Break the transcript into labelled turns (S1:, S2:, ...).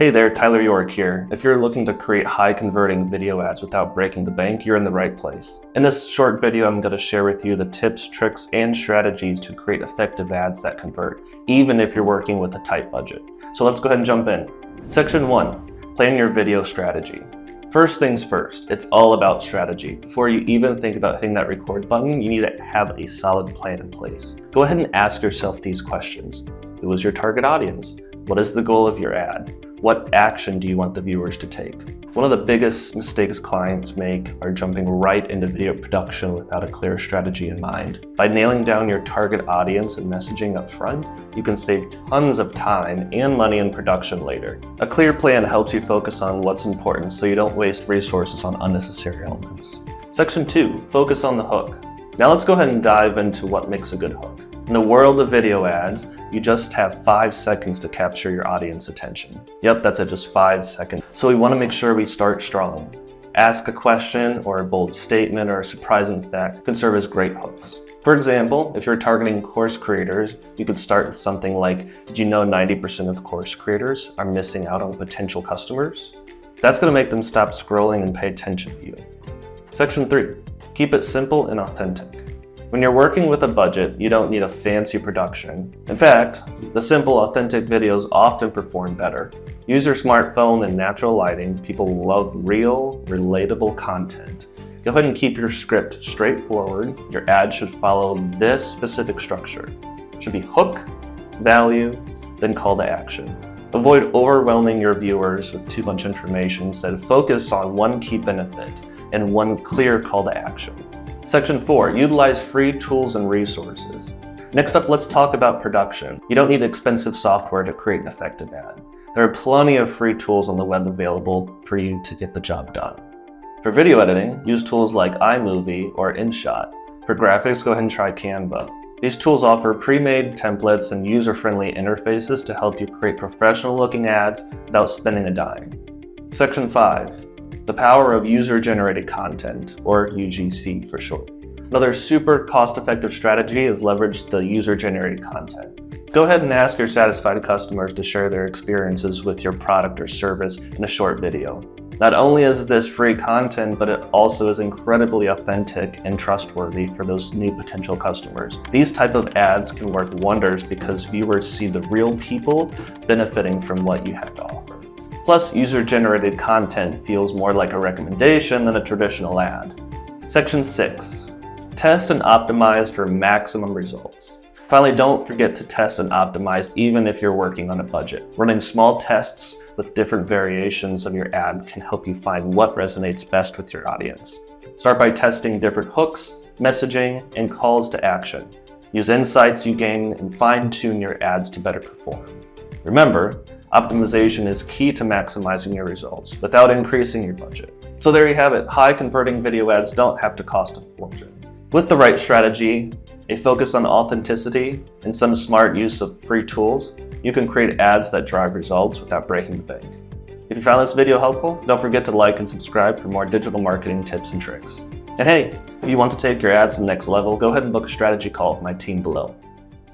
S1: Hey there, Tyler York here. If you're looking to create high-converting video ads without breaking the bank, you're in the right place. In this short video, I'm going to share with you the tips, tricks, and strategies to create effective ads that convert, even if you're working with a tight budget. So let's go ahead and jump in. Section 1, plan your video strategy. First things first, it's all about strategy. Before you even think about hitting that record button, you need to have a solid plan in place. Go ahead and ask yourself these questions. Who is your target audience? What is the goal of your ad? What action do you want the viewers to take? One of the biggest mistakes clients make are jumping right into video production without a clear strategy in mind. By nailing down your target audience and messaging up front, you can save tons of time and money in production later. A clear plan helps you focus on what's important so you don't waste resources on unnecessary elements. Section 2, focus on the hook. Now let's go ahead and dive into what makes a good hook. In the world of video ads, you just have 5 seconds to capture your audience attention. Yep, that's it, just 5 seconds. So we want to make sure we start strong. Ask a question or a bold statement or a surprising fact can serve as great hooks. For example, if you're targeting course creators, you could start with something like, did you know 90% of course creators are missing out on potential customers? That's going to make them stop scrolling and pay attention to you. Section 3, keep it simple and authentic. When you're working with a budget, you don't need a fancy production. In fact, the simple, authentic videos often perform better. Use your smartphone and natural lighting. People love real, relatable content. Go ahead and keep your script straightforward. Your ad should follow this specific structure. It should be hook, value, then call to action. Avoid overwhelming your viewers with too much information. Instead, focus on one key benefit and one clear call to action. Section 4, utilize free tools and resources. Next up, let's talk about production. You don't need expensive software to create an effective ad. There are plenty of free tools on the web available for you to get the job done. For video editing, use tools like iMovie or InShot. For graphics, go ahead and try Canva. These tools offer pre-made templates and user-friendly interfaces to help you create professional-looking ads without spending a dime. Section 5. The power of user-generated content, or UGC for short. Another super cost-effective strategy is leverage the user-generated content. Go ahead and ask your satisfied customers to share their experiences with your product or service in a short video. Not only is this free content, but it also is incredibly authentic and trustworthy for those new potential customers. These type of ads can work wonders because viewers see the real people benefiting from what you have to offer. Plus, user-generated content feels more like a recommendation than a traditional ad. Section 6. Test and optimize for maximum results. Finally, don't forget to test and optimize even if you're working on a budget. Running small tests with different variations of your ad can help you find what resonates best with your audience. Start by testing different hooks, messaging, and calls to action. Use insights you gain and fine-tune your ads to better perform. Remember, optimization is key to maximizing your results without increasing your budget. So there you have it. High converting video ads don't have to cost a fortune. With the right strategy, a focus on authenticity, and some smart use of free tools, you can create ads that drive results without breaking the bank. If you found this video helpful, don't forget to like and subscribe for more digital marketing tips and tricks. And hey, if you want to take your ads to the next level, go ahead and book a strategy call with my team below.